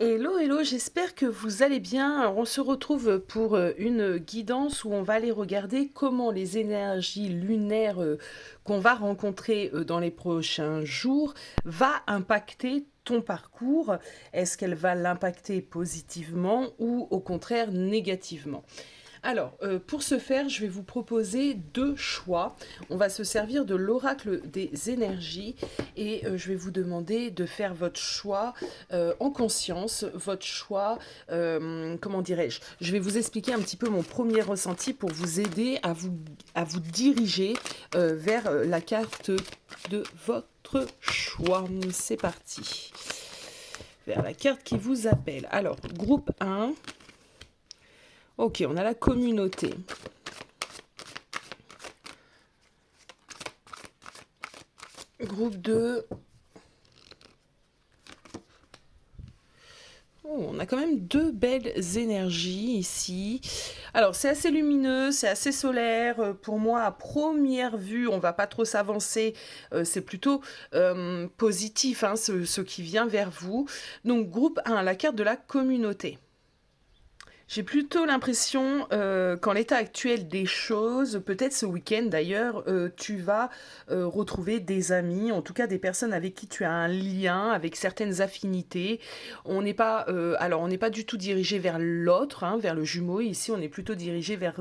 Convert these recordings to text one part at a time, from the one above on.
Hello, hello, j'espère que vous allez bien. Alors, on se retrouve pour une guidance où on va aller regarder comment les énergies lunaires qu'on va rencontrer dans les prochains jours va impacter ton parcours. Est-ce qu'elle va l'impacter positivement ou au contraire négativement? Alors, pour ce faire, je vais vous proposer deux choix. On va se servir de l'oracle des énergies et je vais vous demander de faire votre choix en conscience, votre choix, comment dirais-je? Je vais vous expliquer un petit peu mon premier ressenti pour vous aider à vous diriger vers la carte de votre choix. C'est parti. Vers la carte qui vous appelle. Alors, groupe 1. Ok, on a la communauté. Groupe 2. Oh, on a quand même deux belles énergies ici. Alors, c'est assez lumineux, c'est assez solaire. Pour moi, à première vue, on va pas trop s'avancer. C'est plutôt positif, hein, ce qui vient vers vous. Donc, groupe 1, la carte de la communauté. J'ai plutôt l'impression qu'en l'état actuel des choses, peut-être ce week-end d'ailleurs, tu vas retrouver des amis, en tout cas des personnes avec qui tu as un lien, avec certaines affinités. Alors on n'est pas du tout dirigé vers l'autre, hein, vers le jumeau. Ici, on est plutôt dirigé vers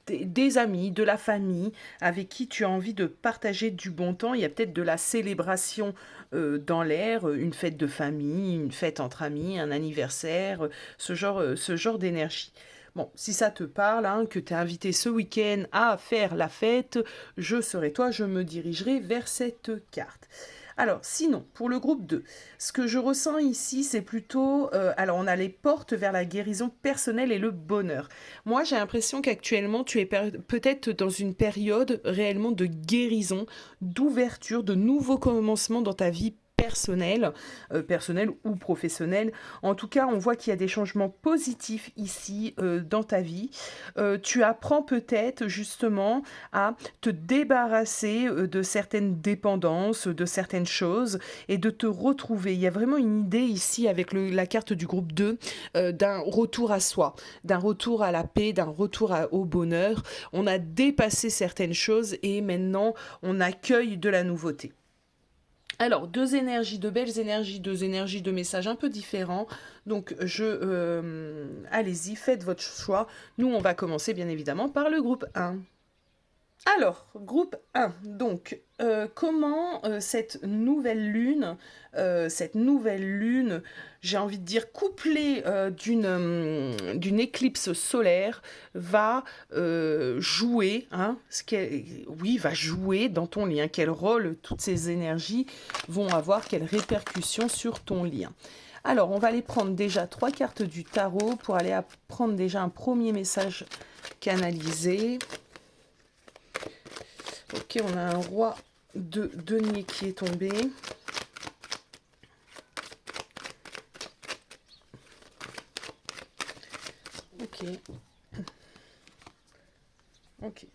des amis, de la famille, avec qui tu as envie de partager du bon temps. Il y a peut-être de la célébration dans l'air, une fête de famille, une fête entre amis, un anniversaire, ce genre d'énergie. Bon, si ça te parle, hein, que tu es invité ce week-end à faire la fête, je serai toi, je me dirigerai vers cette carte. Alors, sinon, pour le groupe 2, ce que je ressens ici, c'est plutôt... alors, on a les portes vers la guérison personnelle et le bonheur. Moi, j'ai l'impression qu'actuellement, tu es peut-être dans une période réellement de guérison, d'ouverture, de nouveaux commencements dans ta vie personnelle ou professionnelle. En tout cas, on voit qu'il y a des changements positifs ici dans ta vie. Tu apprends peut-être justement à te débarrasser de certaines dépendances, de certaines choses et de te retrouver. Il y a vraiment une idée ici avec la carte du groupe 2 d'un retour à soi, d'un retour à la paix, d'un retour au bonheur. On a dépassé certaines choses et maintenant on accueille de la nouveauté. Alors, deux énergies, deux belles énergies, deux énergies, deux messages un peu différents. Donc, allez-y, faites votre choix. Nous, on va commencer bien évidemment par le groupe 1. Alors, groupe 1, donc, comment cette nouvelle lune, j'ai envie de dire couplée d'une éclipse solaire, va jouer, hein, oui, va jouer dans ton lien. Quel rôle toutes ces énergies vont avoir, quelles répercussions sur ton lien. Alors, on va aller prendre déjà trois cartes du tarot pour aller prendre déjà un premier message canalisé. Ok, on a un roi de denier qui est tombé. Ok. Ok.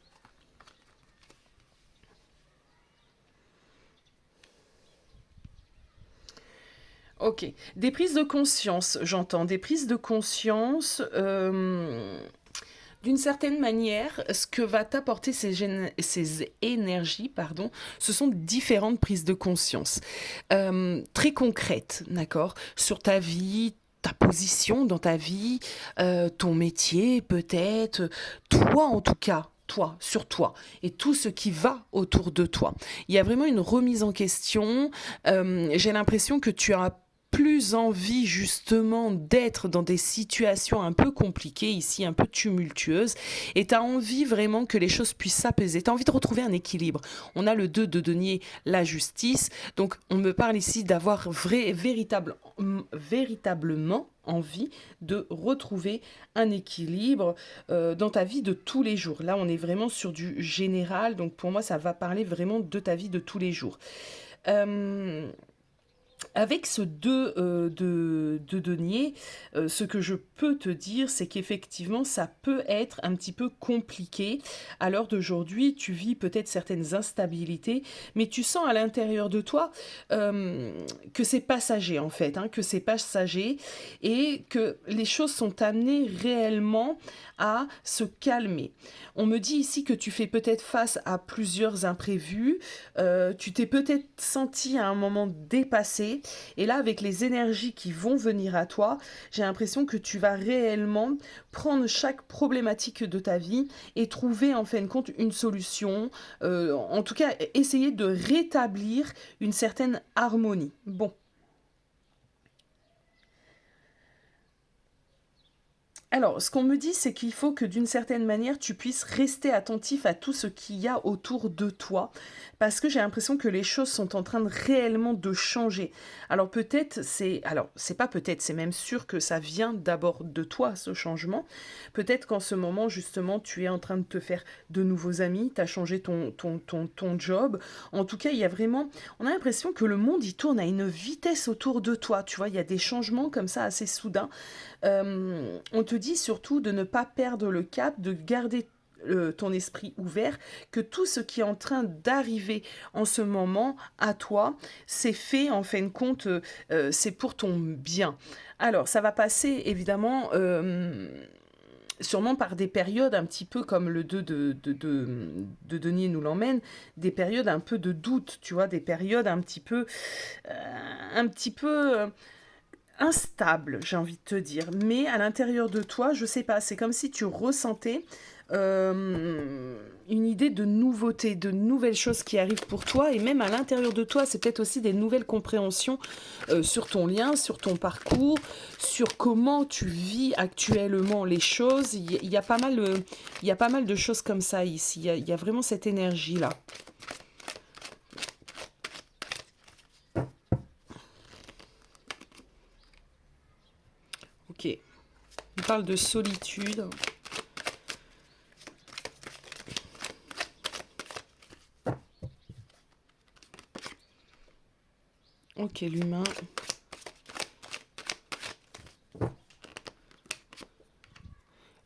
Ok. Des prises de conscience, j'entends. Des prises de conscience. D'une certaine manière, ce que va t'apporter ces énergies, pardon, ce sont différentes prises de conscience. Très concrètes, d'accord, sur ta vie, ta position dans ta vie, ton métier peut-être, toi en tout cas. Toi, sur toi, et tout ce qui va autour de toi. Il y a vraiment une remise en question. J'ai l'impression que tu as plus envie justement d'être dans des situations un peu compliquées ici, un peu tumultueuses, et tu as envie vraiment que les choses puissent s'apaiser, tu as envie de retrouver un équilibre. On a le 2 de denier, la justice, donc on me parle ici d'avoir véritablement envie de retrouver un équilibre dans ta vie de tous les jours. Là, on est vraiment sur du général, donc pour moi, ça va parler vraiment de ta vie de tous les jours. Euh, Avec ce 2 de denier, ce que je peux te dire, c'est qu'effectivement, ça peut être un petit peu compliqué. À l'heure d'aujourd'hui, tu vis peut-être certaines instabilités, mais tu sens à l'intérieur de toi que c'est passager en fait, hein, que c'est passager et que les choses sont amenées réellement à se calmer. On me dit ici que tu fais peut-être face à plusieurs imprévus, tu t'es peut-être senti à un moment dépassé, et là, avec les énergies qui vont venir à toi, j'ai l'impression que tu vas réellement prendre chaque problématique de ta vie et trouver en fin de compte une solution. En tout cas, essayer de rétablir une certaine harmonie. Bon. Alors, ce qu'on me dit, c'est qu'il faut que d'une certaine manière, tu puisses rester attentif à tout ce qu'il y a autour de toi, parce que j'ai l'impression que les choses sont en train de réellement de changer. Alors c'est pas peut-être, c'est même sûr que ça vient d'abord de toi, ce changement. Peut-être qu'en ce moment, justement, tu es en train de te faire de nouveaux amis, tu as changé ton job. En tout cas, il y a vraiment, on a l'impression que le monde, il tourne à une vitesse autour de toi, tu vois, il y a des changements comme ça assez soudains. On te dit surtout de ne pas perdre le cap, de garder ton esprit ouvert, que tout ce qui est en train d'arriver en ce moment à toi, c'est fait en fin de compte, c'est pour ton bien. Alors, ça va passer évidemment sûrement par des périodes un petit peu comme le 2 de Denis nous l'emmène, des périodes un peu de doute, tu vois, des périodes un petit peu instable, j'ai envie de te dire. Mais à l'intérieur de toi, je sais pas, c'est comme si tu ressentais une idée de nouveauté, de nouvelles choses qui arrivent pour toi. Et même à l'intérieur de toi, c'est peut-être aussi des nouvelles compréhensions sur ton lien, sur ton parcours, sur comment tu vis actuellement les choses. Il y a pas mal, il y a pas mal de choses comme ça ici. Il y a vraiment cette énergie-là. Ok. On parle de solitude. Ok, l'humain.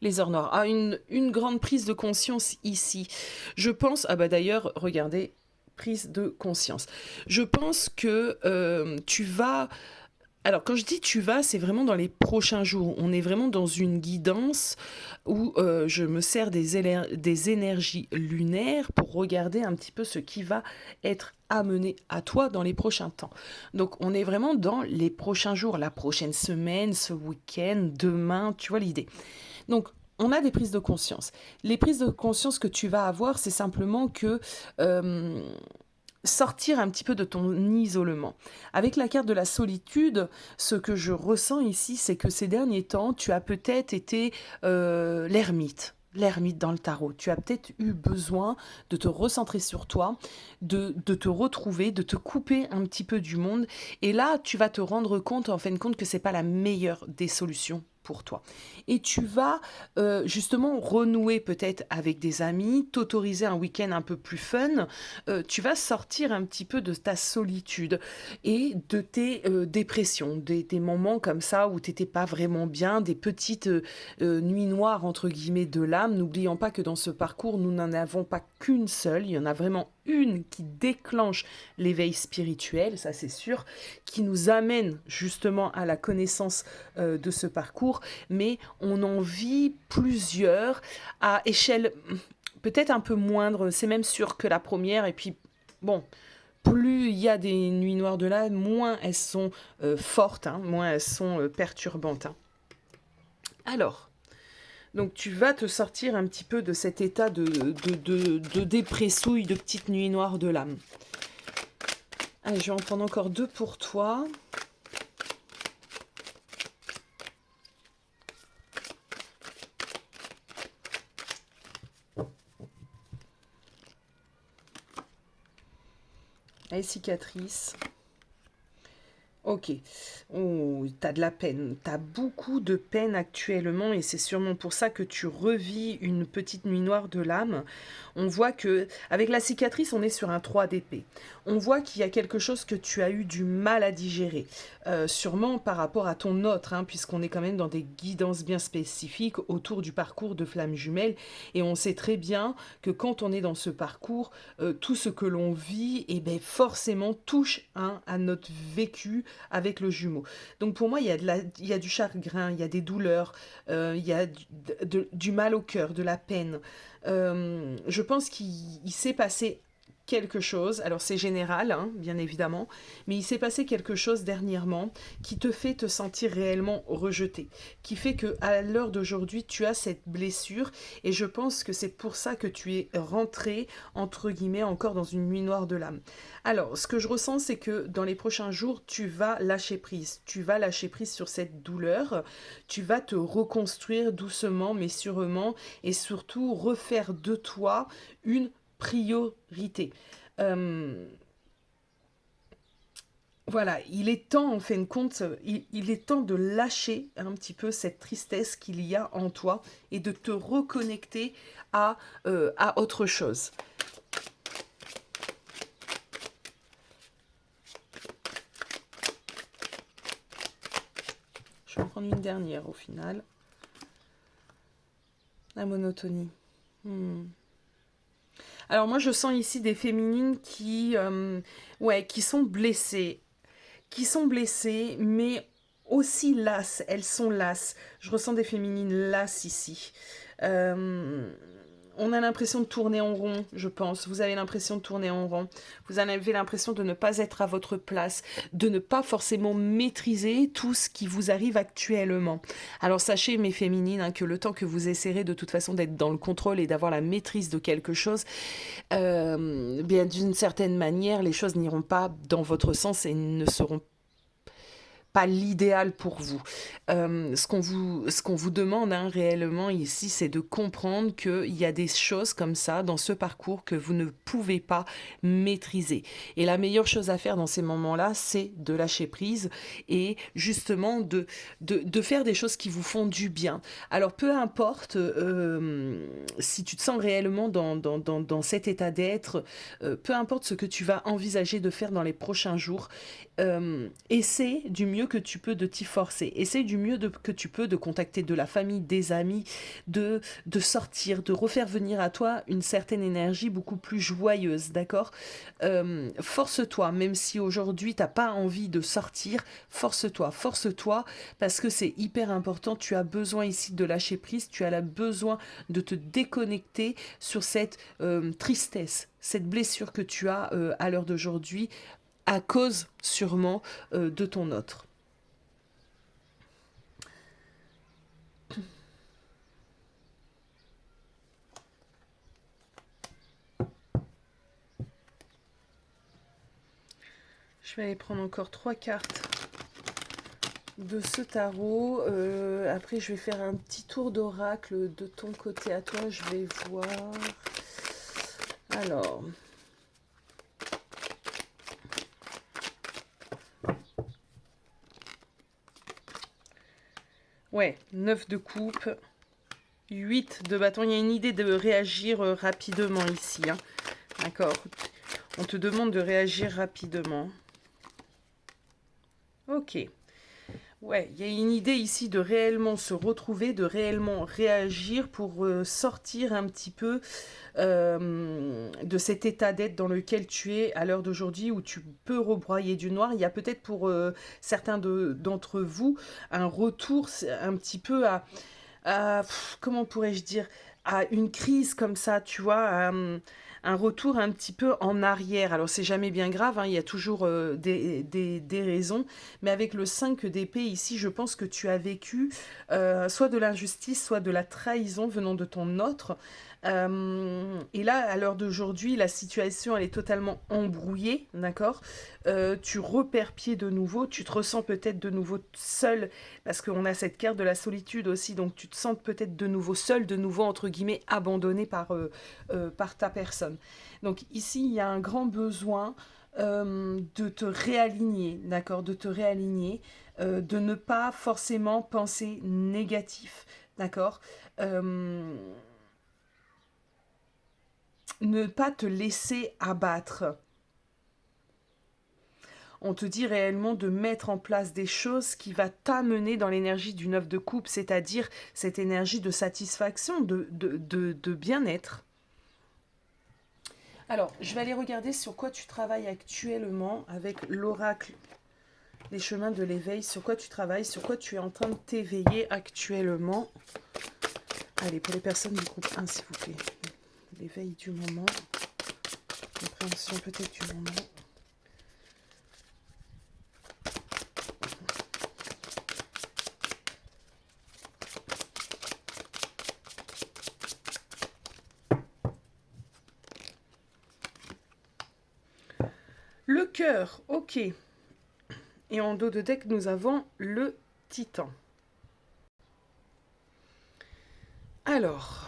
Les heures noires. Ah, une grande prise de conscience ici. Je pense... Ah bah d'ailleurs, regardez, prise de conscience. Je pense que tu vas... Alors, quand je dis tu vas, c'est vraiment dans les prochains jours. On est vraiment dans une guidance où je me sers des énergies lunaires pour regarder un petit peu ce qui va être amené à toi dans les prochains temps. Donc, on est vraiment dans les prochains jours, la prochaine semaine, ce week-end, demain, tu vois l'idée. Donc, on a des prises de conscience. Les prises de conscience que tu vas avoir, c'est simplement que euh, sortir un petit peu de ton isolement. Avec la carte de la solitude, ce que je ressens ici, c'est que ces derniers temps, tu as peut-être été l'ermite. L'ermite dans le tarot. Tu as peut-être eu besoin de te recentrer sur toi, de te retrouver, de te couper un petit peu du monde. Et là, tu vas te rendre compte, en fin de compte, que c'est pas la meilleure des solutions pour toi. Et tu vas justement renouer peut-être avec des amis, t'autoriser un week-end un peu plus fun. Tu vas sortir un petit peu de ta solitude et de tes dépressions, des moments comme ça où tu n'étais pas vraiment bien, des petites nuits noires entre guillemets de l'âme. N'oublions pas que dans ce parcours, nous n'en avons pas qu'une seule, il y en a vraiment une qui déclenche l'éveil spirituel, ça c'est sûr, qui nous amène justement à la connaissance de ce parcours, mais on en vit plusieurs à échelle peut-être un peu moindre, c'est même sûr que la première, et puis bon, plus il y a des nuits noires de l'âme, moins elles sont fortes, hein, moins elles sont perturbantes. Hein. Alors, donc tu vas te sortir un petit peu de cet état de dépressouille, de petite nuit noire de l'âme. Allez, je vais en prendre encore deux pour toi. Allez, cicatrice. Ok. Oh, t'as de la peine. T'as beaucoup de peine actuellement et c'est sûrement pour ça que tu revis une petite nuit noire de l'âme. On voit que, avec la cicatrice, on est sur un 3 d'épée. On voit qu'il y a quelque chose que tu as eu du mal à digérer. Sûrement par rapport à ton autre, hein, puisqu'on est quand même dans des guidances bien spécifiques autour du parcours de flammes jumelles. Et on sait très bien que quand on est dans ce parcours, tout ce que l'on vit, eh ben, forcément touche hein, à notre vécu avec le jumeau. Donc pour moi, il y a du chagrin, il y a des douleurs, il y a du mal au cœur, de la peine. Je pense qu'il s'est passé quelque chose, alors c'est général, hein, bien évidemment, mais il s'est passé quelque chose dernièrement qui te fait te sentir réellement rejeté, qui fait que à l'heure d'aujourd'hui, tu as cette blessure, et je pense que c'est pour ça que tu es rentré, entre guillemets, encore dans une nuit noire de l'âme. Alors, ce que je ressens, c'est que dans les prochains jours, tu vas lâcher prise. Tu vas lâcher prise sur cette douleur. Tu vas te reconstruire doucement, mais sûrement, et surtout refaire de toi une priorité. Euh, voilà, il est temps, en fin de compte, il est temps de lâcher un petit peu cette tristesse qu'il y a en toi et de te reconnecter à autre chose. Je vais en prendre une dernière au final. La monotonie. Hmm. Alors moi je sens ici des féminines ouais, qui sont blessées, mais aussi lasses. Elles sont lasses. Je ressens des féminines lasses ici. Euh, on a l'impression de tourner en rond, je pense. Vous avez l'impression de tourner en rond. Vous avez l'impression de ne pas être à votre place, de ne pas forcément maîtriser tout ce qui vous arrive actuellement. Alors sachez, mes féminines, hein, que le temps que vous essaierez de toute façon d'être dans le contrôle et d'avoir la maîtrise de quelque chose, bien d'une certaine manière, les choses n'iront pas dans votre sens et ne seront pas l'idéal pour vous. Ce qu'on vous demande hein, réellement ici, c'est de comprendre qu'il y a des choses comme ça dans ce parcours que vous ne pouvez pas maîtriser. Et la meilleure chose à faire dans ces moments-là, c'est de lâcher prise et justement de faire des choses qui vous font du bien. Alors peu importe si tu te sens réellement dans cet état d'être, peu importe ce que tu vas envisager de faire dans les prochains jours, essaie du mieux que tu peux de t'y forcer. Essaie du mieux que tu peux de contacter de la famille, des amis, de sortir, de refaire venir à toi une certaine énergie beaucoup plus joyeuse, d'accord. Force-toi, même si aujourd'hui t'as pas envie de sortir, force-toi, parce que c'est hyper important. Tu as besoin ici de lâcher prise, tu as besoin de te déconnecter sur cette tristesse, cette blessure que tu as à l'heure d'aujourd'hui à cause sûrement de ton autre. Je vais aller prendre encore 3 cartes de ce tarot. Après, je vais faire un petit tour d'oracle de ton côté à toi. Je vais voir. Alors. Ouais, 9 de coupe, 8 de bâton. Il y a une idée de réagir rapidement ici. Hein. D'accord. On te demande de réagir rapidement. Ok. Ouais, il y a une idée ici de réellement se retrouver, de réellement réagir pour sortir un petit peu de cet état d'être dans lequel tu es à l'heure d'aujourd'hui où tu peux rebroyer du noir. Il y a peut-être pour certains d'entre vous un retour un petit peu comment pourrais-je dire, à une crise comme ça, tu vois, un retour un petit peu en arrière. Alors c'est jamais bien grave, hein, il y a toujours des raisons, mais avec le 5 d'épée ici, je pense que tu as vécu soit de l'injustice, soit de la trahison venant de ton autre. Et là, à l'heure d'aujourd'hui, la situation, elle est totalement embrouillée, d'accord. Tu repères pied de nouveau, tu te ressens peut-être de nouveau seul, parce qu'on a cette carte de la solitude aussi, donc tu te sens peut-être de nouveau seul, de nouveau, entre guillemets, abandonné par ta personne. Donc ici, il y a un grand besoin de te réaligner, d'accord, de te réaligner, de ne pas forcément penser négatif, d'accord, euh, ne pas te laisser abattre. On te dit réellement de mettre en place des choses qui va t'amener dans l'énergie du neuf de coupe, c'est-à-dire cette énergie de satisfaction, de bien-être. Alors, je vais aller regarder sur quoi tu travailles actuellement avec l'oracle, les chemins de l'éveil, sur quoi tu travailles, sur quoi tu es en train de t'éveiller actuellement. Allez, pour les personnes du groupe 1, s'il vous plaît. L'éveil du moment, compréhension peut-être du moment. Le cœur, ok. Et en dos de deck, nous avons le titan. Alors,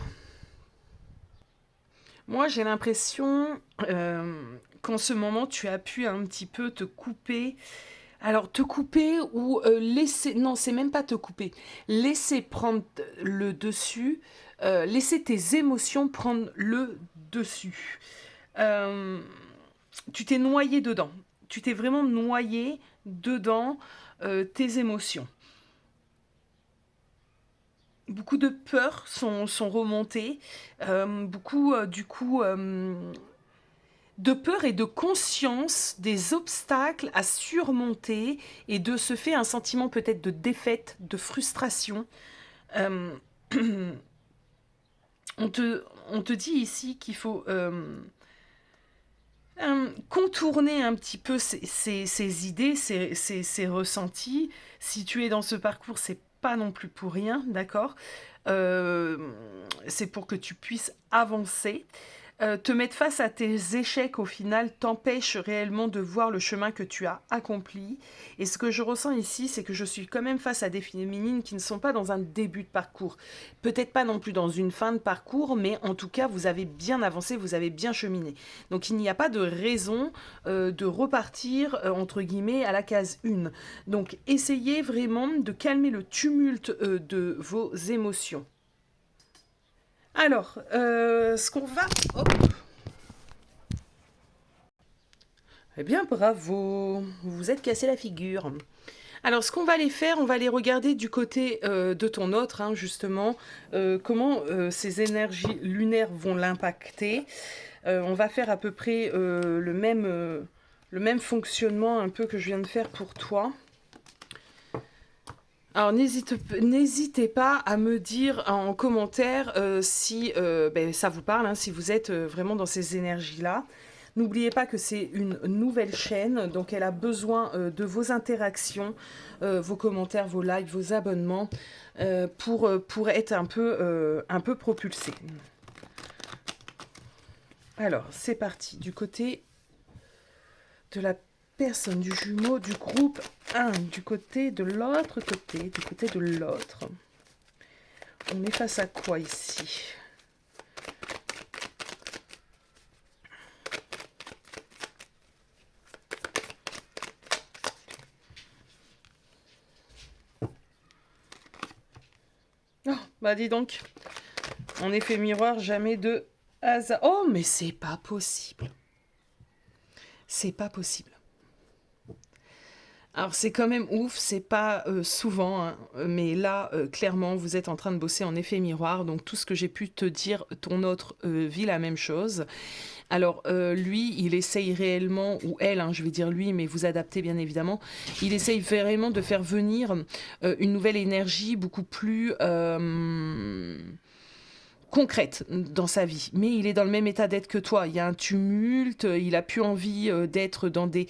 moi j'ai l'impression qu'en ce moment tu as pu un petit peu te couper. Alors te couper ou laisser... Non, c'est même pas te couper. Laisser prendre le dessus. Laisser tes émotions prendre le dessus. Euh, Tu t'es noyé dedans. Tu t'es vraiment noyé dedans tes émotions. Beaucoup de peurs sont remontées. Beaucoup, du coup, de peur et de conscience des obstacles à surmonter et de ce fait un sentiment peut-être de défaite, de frustration. Euh, on te dit ici qu'il faut contourner un petit peu ces idées, ces ressentis. Si tu es dans ce parcours, c'est pas non plus pour rien, d'accord. Euh, c'est pour que tu puisses avancer. Te mettre face à tes échecs, au final, t'empêche réellement de voir le chemin que tu as accompli. Et ce que je ressens ici, c'est que je suis quand même face à des féminines qui ne sont pas dans un début de parcours. Peut-être pas non plus dans une fin de parcours, mais en tout cas, vous avez bien avancé, vous avez bien cheminé. Donc il n'y a pas de raison de repartir, entre guillemets, à la case 1. Donc essayez vraiment de calmer le tumulte de vos émotions. Alors, ce qu'on va... Hop. Eh bien, bravo, vous vous êtes cassé la figure. Alors, ce qu'on va aller faire, on va aller regarder du côté de ton autre, hein, justement, comment ces énergies lunaires vont l'impacter. On va faire à peu près le même fonctionnement un peu que je viens de faire pour toi. Alors n'hésitez pas à me dire en commentaire si ça vous parle, hein, si vous êtes vraiment dans ces énergies-là. N'oubliez pas que c'est une nouvelle chaîne, donc elle a besoin de vos interactions, vos commentaires, vos likes, vos abonnements, pour être un peu propulsée. Alors, c'est parti. Du côté de la personne, du jumeau, du groupe 1, du côté de l'autre côté, du côté de l'autre. On est face à quoi ici? Oh, bah dis donc. En effet miroir, jamais de hasard. Oh, mais c'est pas possible. C'est pas possible. Alors c'est quand même ouf, c'est pas souvent, hein, mais là, clairement, vous êtes en train de bosser en effet miroir, donc tout ce que j'ai pu te dire, ton autre vit la même chose. Alors lui, il essaye réellement, ou elle, hein, je vais dire lui, mais vous adaptez bien évidemment, il essaye vraiment de faire venir une nouvelle énergie beaucoup plus... concrète dans sa vie, mais il est dans le même état d'être que toi. Il y a un tumulte, il a plus envie d'être dans des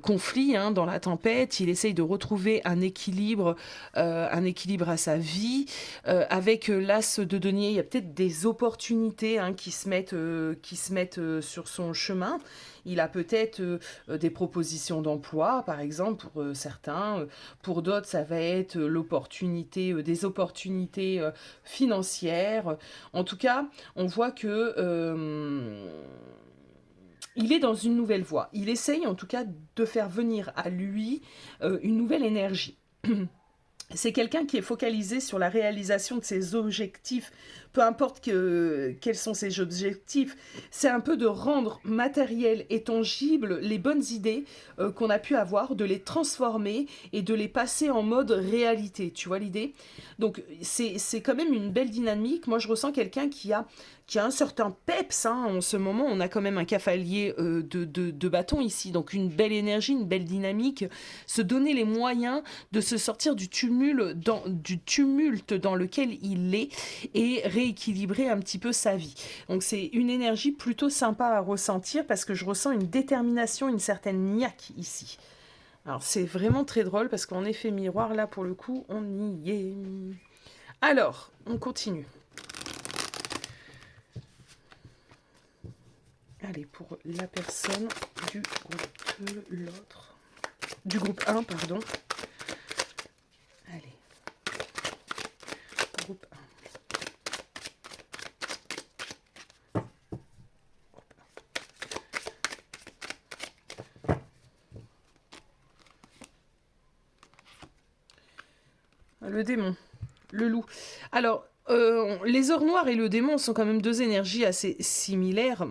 conflits, hein, dans la tempête. Il essaye de retrouver un équilibre à sa vie. Avec l'as de denier, il y a peut-être des opportunités, hein, qui se mettent sur son chemin. Il a peut-être des propositions d'emploi, par exemple, pour certains. Pour d'autres, ça va être l'opportunité, des opportunités financières. En tout cas, on voit que il est dans une nouvelle voie. Il essaye en tout cas de faire venir à lui une nouvelle énergie. C'est quelqu'un qui est focalisé sur la réalisation de ses objectifs, peu importe quels sont ses objectifs. C'est un peu de rendre matériel et tangible les bonnes idées qu'on a pu avoir, de les transformer et de les passer en mode réalité. Tu vois l'idée? Donc c'est quand même une belle dynamique. Moi je ressens quelqu'un qui a un certain peps. Hein. En ce moment, on a quand même un cavalier de bâton ici. Donc une belle énergie, une belle dynamique. Se donner les moyens de se sortir du tumulte dans lequel il est et rééquilibrer un petit peu sa vie. Donc c'est une énergie plutôt sympa à ressentir parce que je ressens une détermination, une certaine niaque ici. Alors c'est vraiment très drôle parce qu'en effet miroir, là pour le coup, on y est. Alors, on continue. Allez, pour la personne du groupe 2, l'autre. Du groupe 1, pardon. Allez. Groupe 1. Le démon. Le loup. Alors, les ors noirs et le démon sont quand même deux énergies assez similaires.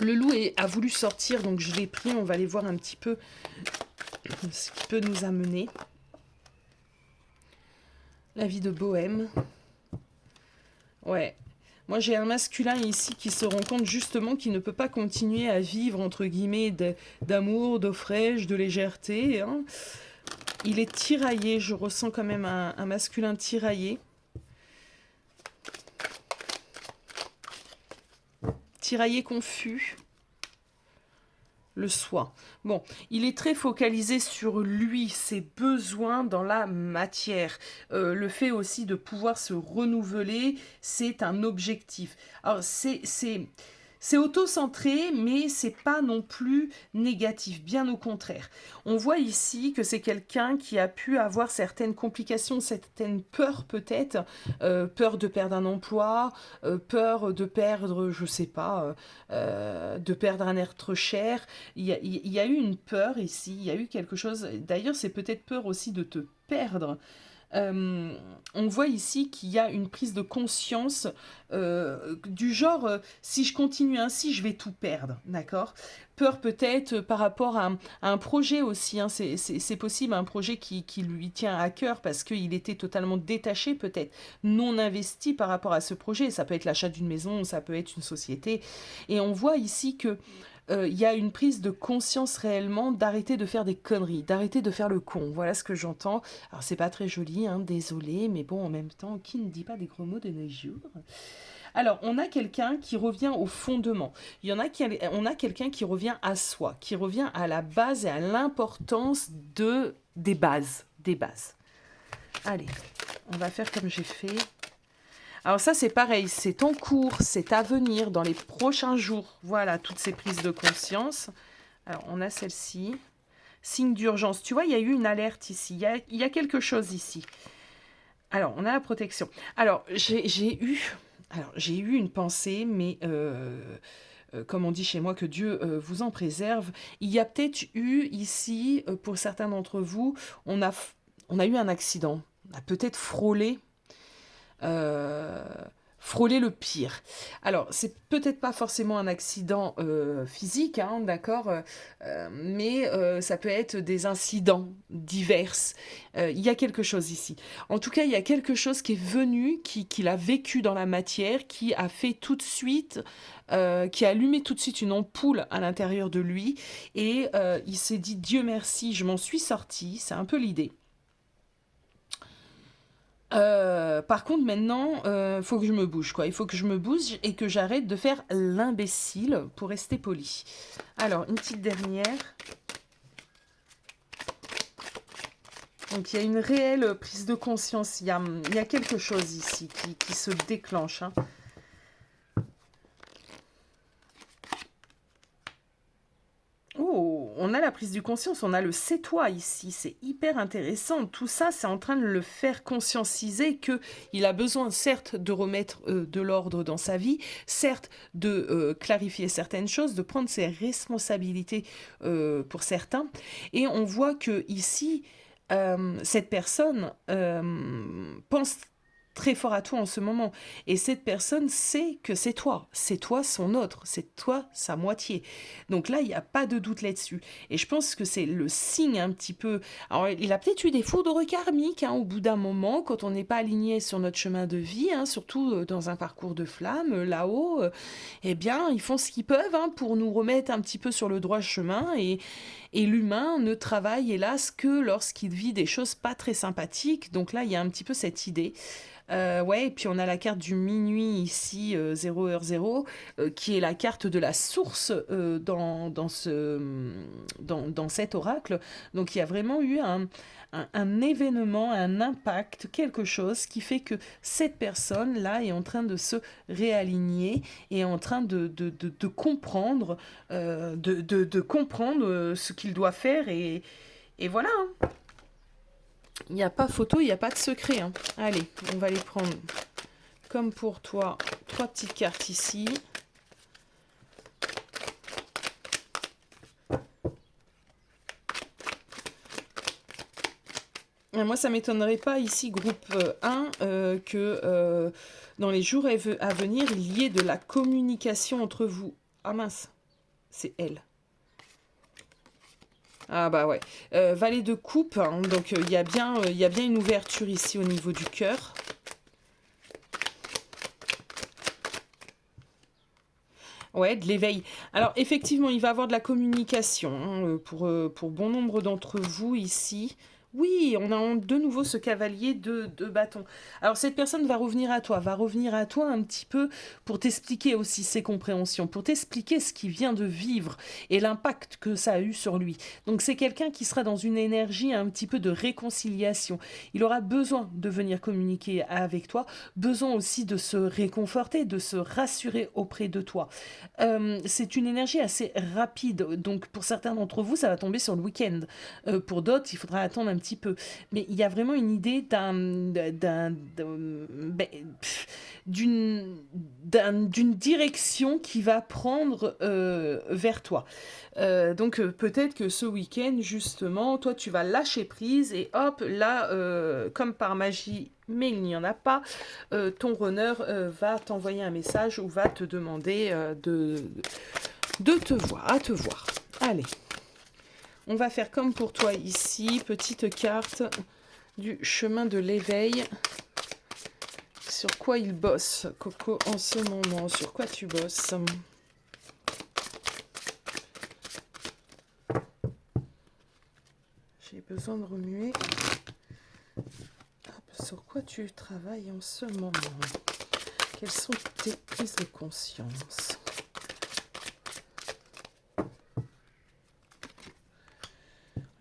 Le loup a voulu sortir, donc je l'ai pris. On va aller voir un petit peu ce qui peut nous amener. La vie de bohème. Ouais. Moi, j'ai un masculin ici qui se rend compte justement qu'il ne peut pas continuer à vivre, entre guillemets, d'amour, d'eau fraîche, de légèreté. Hein. Il est tiraillé. Je ressens quand même un masculin tiraillé. Tiraillé confus. Le soi. Bon, il est très focalisé sur lui, ses besoins dans la matière. Le fait aussi de pouvoir se renouveler, c'est un objectif. Alors, c'est auto-centré, mais c'est pas non plus négatif, bien au contraire. On voit ici que c'est quelqu'un qui a pu avoir certaines complications, certaines peurs peut-être, peur de perdre un emploi, peur de perdre, je sais pas, de perdre un être cher. Il y a eu une peur ici, il y a eu quelque chose. D'ailleurs, c'est peut-être peur aussi de te perdre. On voit ici qu'il y a une prise de conscience du genre si je continue ainsi, je vais tout perdre, d'accord? Peur peut-être par rapport à un projet aussi, hein, c'est possible, un projet qui lui tient à cœur parce qu'il était totalement détaché peut-être, non investi par rapport à ce projet. Ça peut être l'achat d'une maison, ça peut être une société. Et on voit ici que y a une prise de conscience réellement d'arrêter de faire des conneries, d'arrêter de faire le con. Voilà ce que j'entends. Alors c'est pas très joli, hein, désolé, mais bon, en même temps, qui ne dit pas des gros mots de nos jours? Alors, on a quelqu'un qui revient au fondement. On a quelqu'un qui revient à soi, qui revient à la base et à l'importance des bases, des bases. Allez, on va faire comme j'ai fait. Alors ça, c'est pareil, c'est en cours, c'est à venir dans les prochains jours. Voilà, toutes ces prises de conscience. Alors, on a celle-ci. Signe d'urgence. Tu vois, il y a eu une alerte ici. Il y a quelque chose ici. Alors, on a la protection. Alors, j'ai eu une pensée, mais comme on dit chez moi, que Dieu vous en préserve. Il y a peut-être eu ici, pour certains d'entre vous, on a eu un accident. On a peut-être euh, frôler le pire. Alors, c'est peut-être pas forcément un accident physique, hein, d'accord, mais ça peut être des incidents divers. Il y a quelque chose ici. En tout cas, il y a quelque chose qui est venu, qui l'a vécu dans la matière, qui a fait tout de suite, qui a allumé tout de suite une ampoule à l'intérieur de lui, et il s'est dit, Dieu merci, je m'en suis sorti, c'est un peu l'idée. Par contre, maintenant, faut que je me bouge, quoi. Il faut que je me bouge et que j'arrête de faire l'imbécile pour rester poli. Alors, une petite dernière. Donc, il y a une réelle prise de conscience. Il y a quelque chose ici qui se déclenche. Hein. Oh, on a la prise de conscience, on a le c'est toi ici, c'est hyper intéressant. Tout ça, c'est en train de le faire conscientiser que il a besoin, certes, de remettre de l'ordre dans sa vie, certes, de clarifier certaines choses, de prendre ses responsabilités pour certains. Et on voit que ici, cette personne pense très fort à toi en ce moment. Et cette personne sait que c'est toi son autre, c'est toi sa moitié. Donc là, il n'y a pas de doute là-dessus. Et je pense que c'est le signe un petit peu... Alors, il a peut-être eu des foudres karmiques au bout d'un moment, quand on n'est pas aligné sur notre chemin de vie, surtout dans un parcours de flamme, là-haut, eh bien, ils font ce qu'ils peuvent pour nous remettre un petit peu sur le droit chemin. Et l'humain ne travaille, hélas, que lorsqu'il vit des choses pas très sympathiques. Donc là, il y a un petit peu cette idée. Ouais, et puis on a la carte du minuit ici, 0h0, qui est la carte de la source dans cet oracle. Donc il y a vraiment eu un événement, un impact, quelque chose qui fait que cette personne-là est en train de se réaligner et est en train de comprendre, de comprendre ce qu'il doit faire et voilà. Il n'y a pas photo, il n'y a pas de secret. Allez, on va les prendre comme pour toi. 3 petites cartes ici. Et moi, ça ne m'étonnerait pas ici, groupe 1, que dans les jours à venir, il y ait de la communication entre vous. Ah mince, c'est elle. Ah bah ouais. Valet de coupe, donc il y a bien une ouverture ici au niveau du cœur. Ouais, de l'éveil. Alors effectivement, il va y avoir de la communication pour bon nombre d'entre vous ici. Oui, on a de nouveau ce cavalier de bâton. Alors cette personne va revenir à toi un petit peu pour t'expliquer aussi ses compréhensions, pour t'expliquer ce qu'il vient de vivre et l'impact que ça a eu sur lui. Donc c'est quelqu'un qui sera dans une énergie un petit peu de réconciliation. Il aura besoin de venir communiquer avec toi, besoin aussi de se réconforter, de se rassurer auprès de toi. C'est une énergie assez rapide, donc pour certains d'entre vous, ça va tomber sur le week-end. Pour d'autres, il faudra attendre un petit peu. Mais il y a vraiment une idée d'une direction qui va prendre vers toi. Donc peut-être que ce week-end, justement, toi, tu vas lâcher prise et hop, là, comme par magie, mais il n'y en a pas, ton runner va t'envoyer un message ou va te demander de te voir, à te voir. Allez, on va faire comme pour toi ici, petite carte du chemin de l'éveil. Sur quoi il bosse, Coco, en ce moment? Sur quoi tu bosses? J'ai besoin de remuer. Hop, sur quoi tu travailles en ce moment? Quelles sont tes prises de conscience?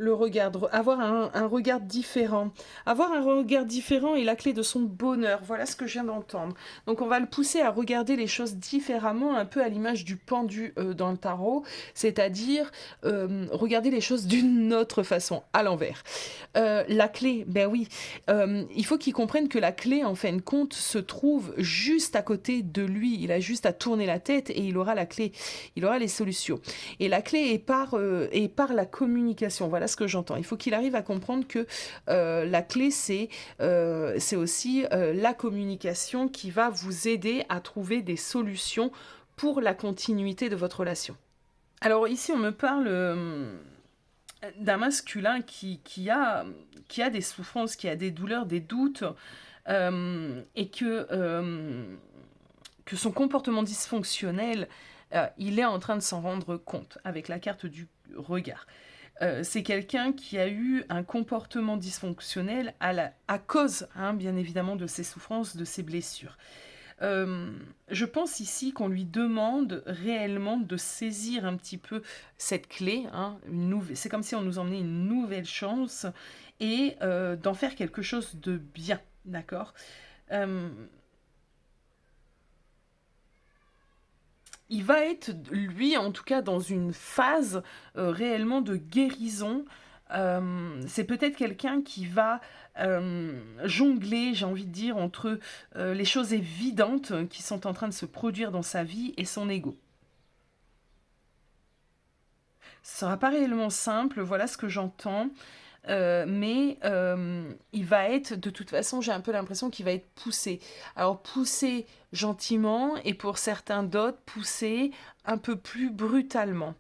Le regard, avoir un regard différent. Avoir un regard différent est la clé de son bonheur. Voilà ce que je viens d'entendre. Donc on va le pousser à regarder les choses différemment, un peu à l'image du pendu dans le tarot, c'est-à-dire regarder les choses d'une autre façon, à l'envers. La clé, ben oui, il faut qu'il comprenne que la clé, en fin de compte, se trouve juste à côté de lui. Il a juste à tourner la tête et il aura la clé, il aura les solutions. Et la clé est par la communication. Voilà ce que j'entends. Il faut qu'il arrive à comprendre que la clé, c'est aussi la communication qui va vous aider à trouver des solutions pour la continuité de votre relation. Alors ici, on me parle d'un masculin qui a des souffrances, qui a des douleurs, des doutes, et que son comportement dysfonctionnel, il est en train de s'en rendre compte avec la carte du regard. C'est quelqu'un qui a eu un comportement dysfonctionnel à cause, bien évidemment, de ses souffrances, de ses blessures. Je pense ici qu'on lui demande réellement de saisir un petit peu cette clé. C'est comme si on nous emmenait une nouvelle chance et d'en faire quelque chose de bien, d'accord ? il va être, lui, en tout cas, dans une phase réellement de guérison. C'est peut-être quelqu'un qui va jongler, j'ai envie de dire, entre les choses évidentes qui sont en train de se produire dans sa vie et son ego. Ce sera pas réellement simple, voilà ce que j'entends. Mais il va être, de toute façon, j'ai un peu l'impression qu'il va être poussé. Alors poussé gentiment et pour certains d'autres, poussé un peu plus brutalement.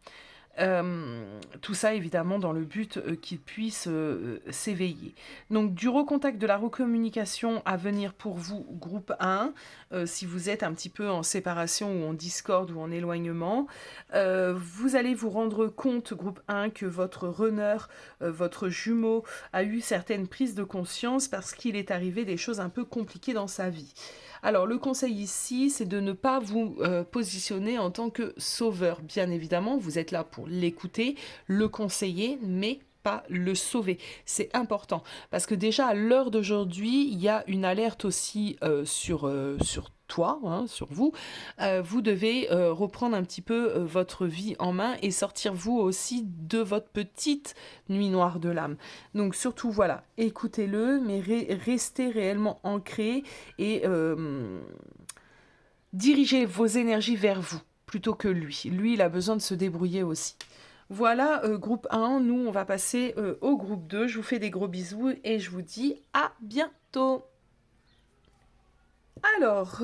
Tout ça évidemment dans le but qu'il puisse s'éveiller. Donc du recontact, de la recommunication à venir pour vous, groupe 1, si vous êtes un petit peu en séparation ou en discorde ou en éloignement. Vous allez vous rendre compte, groupe 1, que votre runner, votre jumeau, a eu certaines prises de conscience parce qu'il est arrivé des choses un peu compliquées dans sa vie. Alors le conseil ici, c'est de ne pas vous positionner en tant que sauveur. Bien évidemment, vous êtes là pour l'écouter, le conseiller, mais pas le sauver. C'est important parce que déjà à l'heure d'aujourd'hui, il y a une alerte aussi sur toi, hein, sur vous. Vous devez reprendre un petit peu votre vie en main et sortir vous aussi de votre petite nuit noire de l'âme. Donc surtout voilà, écoutez-le, mais restez réellement ancré et dirigez vos énergies vers vous plutôt que lui. Lui, il a besoin de se débrouiller aussi. Voilà, groupe 1, nous on va passer au groupe 2. Je vous fais des gros bisous et je vous dis à bientôt. Alors,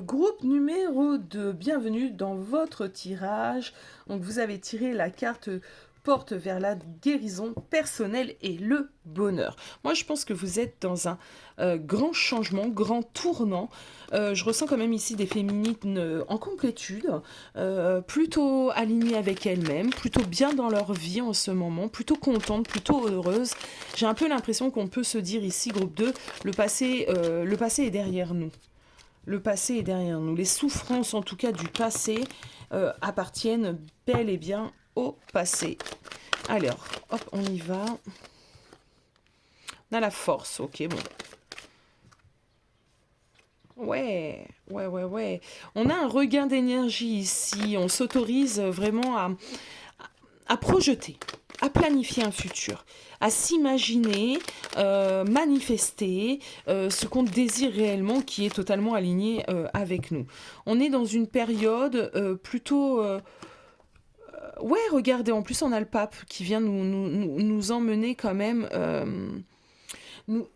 groupe numéro 2, bienvenue dans votre tirage. Donc vous avez tiré la carte porte vers la guérison personnelle et le bonheur. Moi, je pense que vous êtes dans un grand changement, grand tournant. Je ressens quand même ici des féminines en complétude, plutôt alignées avec elles-mêmes, plutôt bien dans leur vie en ce moment, plutôt contentes, plutôt heureuses. J'ai un peu l'impression qu'on peut se dire ici, groupe 2, le passé est derrière nous. Le passé est derrière nous. Les souffrances, en tout cas, du passé appartiennent bel et bien au passé. Alors, hop, on y va. On a la force, ok, bon. Ouais. On a un regain d'énergie ici. On s'autorise vraiment à projeter, à planifier un futur, à s'imaginer, manifester ce qu'on désire réellement qui est totalement aligné avec nous. On est dans une période plutôt... ouais, regardez, en plus on a le pape qui vient nous emmener quand même... nous,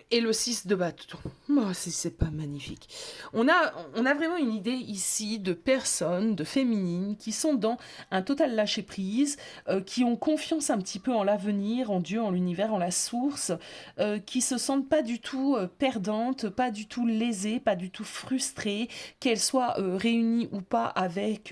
et le 6 de bâton. Oh, c'est pas magnifique. On a vraiment une idée ici de personnes, de féminines, qui sont dans un total lâcher-prise, qui ont confiance un petit peu en l'avenir, en Dieu, en l'univers, en la source, qui se sentent pas du tout perdantes, pas du tout lésées, pas du tout frustrées, qu'elles soient réunies ou pas avec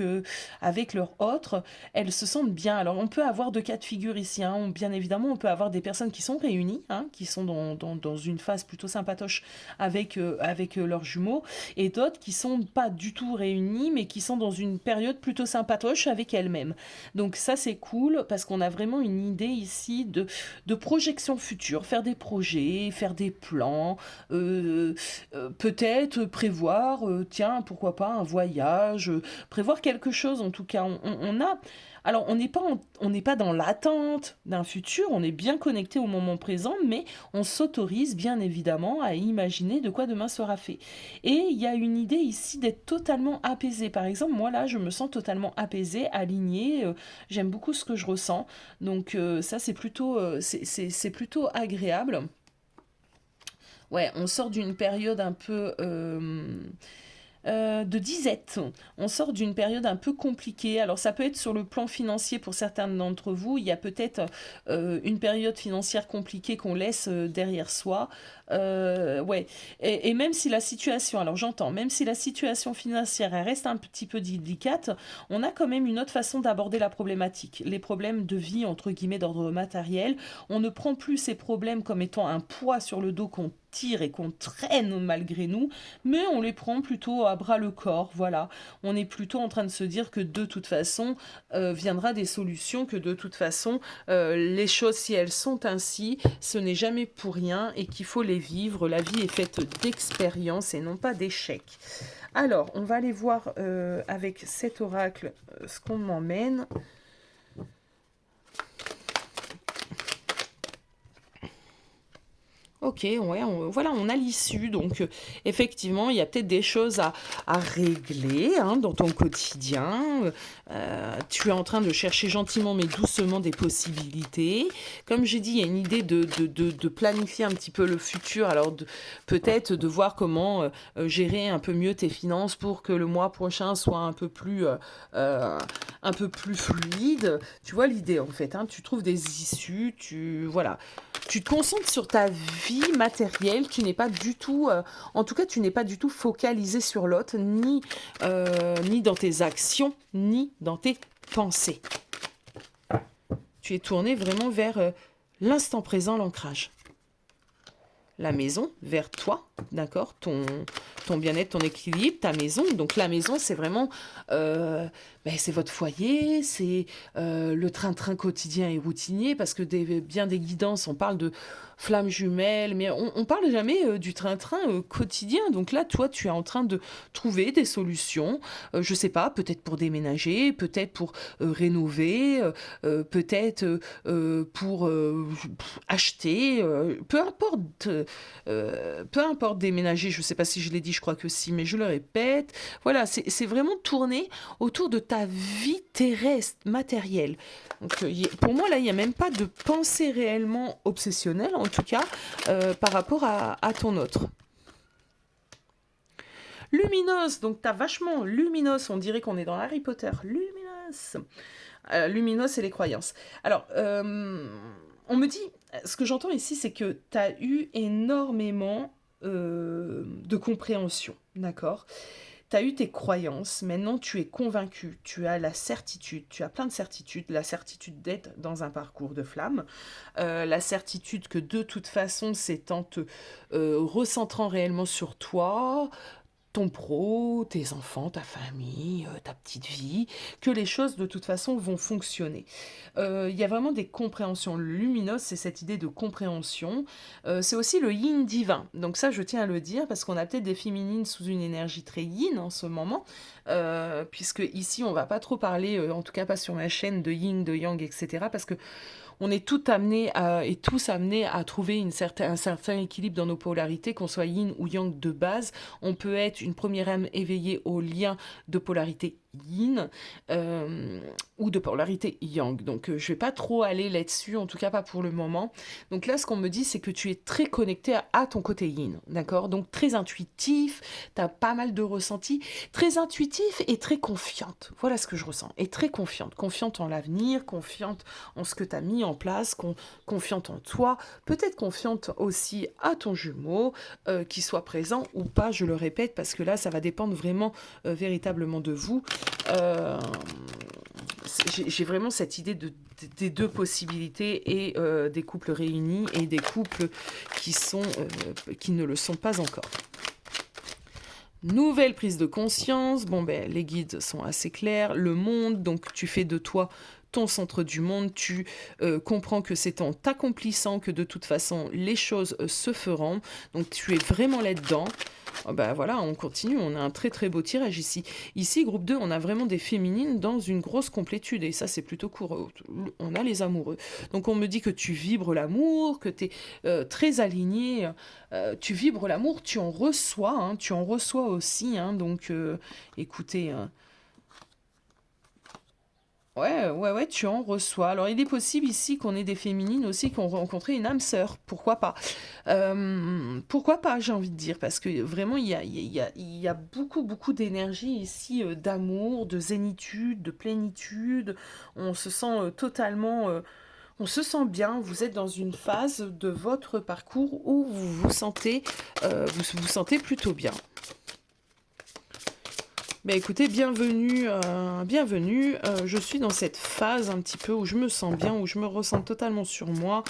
leur autre, elles se sentent bien. Alors on peut avoir deux cas de figure ici, hein. Bien évidemment, on peut avoir des personnes qui sont réunies, hein, qui sont dans une phase plutôt sympatoche avec leurs jumeaux, et d'autres qui sont pas du tout réunies, mais qui sont dans une période plutôt sympatoche avec elles-mêmes. Donc ça c'est cool, parce qu'on a vraiment une idée ici de projection future, faire des projets, faire des plans, peut-être prévoir, tiens, pourquoi pas un voyage, prévoir quelque chose en tout cas. On a... Alors, on n'est pas dans l'attente d'un futur, on est bien connecté au moment présent, mais on s'autorise bien évidemment à imaginer de quoi demain sera fait. Et il y a une idée ici d'être totalement apaisé. Par exemple, moi là, je me sens totalement apaisée, alignée, j'aime beaucoup ce que je ressens. Donc ça, c'est plutôt agréable. Ouais, on sort d'une période un peu... de disette. On sort d'une période un peu compliquée. Alors ça peut être sur le plan financier pour certains d'entre vous. Il y a peut-être une période financière compliquée qu'on laisse derrière soi. Ouais. Et même si la situation, alors j'entends, même si la situation financière elle reste un petit peu délicate, on a quand même une autre façon d'aborder la problématique. Les problèmes de vie, entre guillemets, d'ordre matériel. On ne prend plus ces problèmes comme étant un poids sur le dos qu'on tire et qu'on traîne malgré nous, mais on les prend plutôt à bras le corps, voilà. On est plutôt en train de se dire que de toute façon, viendra des solutions, que de toute façon, les choses, si elles sont ainsi, ce n'est jamais pour rien et qu'il faut les vivre. La vie est faite d'expériences et non pas d'échecs. Alors, on va aller voir avec cet oracle ce qu'on m'emmène. Ok, ouais, voilà, on a l'issue. Donc, effectivement, il y a peut-être des choses à régler hein, dans ton quotidien. Tu es en train de chercher gentiment mais doucement des possibilités. Comme j'ai dit, il y a une idée de planifier un petit peu le futur. Alors, peut-être de voir comment gérer un peu mieux tes finances pour que le mois prochain soit un peu plus fluide. Tu vois l'idée, en fait. Hein, tu trouves des issues, voilà. Tu te concentres sur ta vie matérielle, tu n'es pas du tout, en tout cas, tu n'es pas du tout focalisé sur l'autre, ni dans tes actions, ni dans tes pensées. Tu es tourné vraiment vers l'instant présent, l'ancrage. La maison, vers toi, d'accord, ton bien-être, ton équilibre, ta maison. Donc la maison, c'est vraiment, c'est votre foyer, c'est le train-train quotidien et routinier, parce que bien des guidances, on parle de flammes jumelles, mais on parle jamais du train-train quotidien. Donc là, toi, tu es en train de trouver des solutions, je sais pas, peut-être pour déménager, peut-être pour rénover, peut-être pour acheter, peu importe déménager, je ne sais pas si je l'ai dit, je crois que si, mais je le répète. Voilà, c'est vraiment tourné autour de ta vie terrestre, matérielle. Donc, pour moi, là, il n'y a même pas de pensée réellement obsessionnelle, en tout cas, par rapport à ton autre. Luminos, donc tu as vachement Luminos, on dirait qu'on est dans Harry Potter. Luminos. Luminos et les croyances. Alors, on me dit, ce que j'entends ici, c'est que tu as eu énormément de compréhension, d'accord ? Tu as eu tes croyances, maintenant tu es convaincu, tu as la certitude, tu as plein de certitudes, la certitude d'être dans un parcours de flamme, la certitude que de toute façon c'est en te recentrant réellement sur toi, ton pro, tes enfants, ta famille, ta petite vie, que les choses de toute façon vont fonctionner. Il y a vraiment des compréhensions lumineuses, c'est cette idée de compréhension. C'est aussi le yin divin. Donc ça, je tiens à le dire, parce qu'on a peut-être des féminines sous une énergie très yin en ce moment, puisque ici, on va pas trop parler, en tout cas pas sur ma chaîne, de yin, de yang, etc., parce que on est tous amenés à trouver un certain équilibre dans nos polarités, qu'on soit yin ou yang de base. On peut être une première âme éveillée au lien de polarité yin ou de polarité yang. Donc je vais pas trop aller là-dessus, en tout cas pas pour le moment. Donc là, ce qu'on me dit, c'est que tu es très connecté à ton côté yin, d'accord ? Donc très intuitif, tu as pas mal de ressentis, très intuitif et très confiante. Voilà ce que je ressens. Et très confiante. Confiante en l'avenir, confiante en ce que tu as mis en place, confiante en toi, peut-être confiante aussi à ton jumeau, qui soit présent ou pas, je le répète, parce que là, ça va dépendre vraiment, véritablement de vous. J'ai vraiment cette idée des deux possibilités et des couples réunis et des couples qui ne le sont pas encore. Nouvelle prise de conscience. Bon, les guides sont assez clairs. Le monde, donc tu fais de toi ton centre du monde, tu comprends que c'est en t'accomplissant que de toute façon les choses se feront. Donc tu es vraiment là-dedans. Voilà, on continue, on a un très très beau tirage ici. Ici, groupe 2, on a vraiment des féminines dans une grosse complétude, et ça c'est plutôt court. On a les amoureux. Donc on me dit que tu vibres l'amour, que tu es très aligné, tu vibres l'amour, tu en reçois aussi, hein, donc écoutez... Ouais, tu en reçois. Alors, il est possible ici qu'on ait des féminines aussi qui ont rencontré une âme sœur. Pourquoi pas ? Pourquoi pas, j'ai envie de dire, parce que vraiment, il y a beaucoup, beaucoup d'énergie ici, d'amour, de zénitude, de plénitude. On se sent totalement... on se sent bien, vous êtes dans une phase de votre parcours où vous sentez plutôt bien. Écoutez, bienvenue, je suis dans cette phase un petit peu où je me sens bien, où je me ressens totalement sur moi.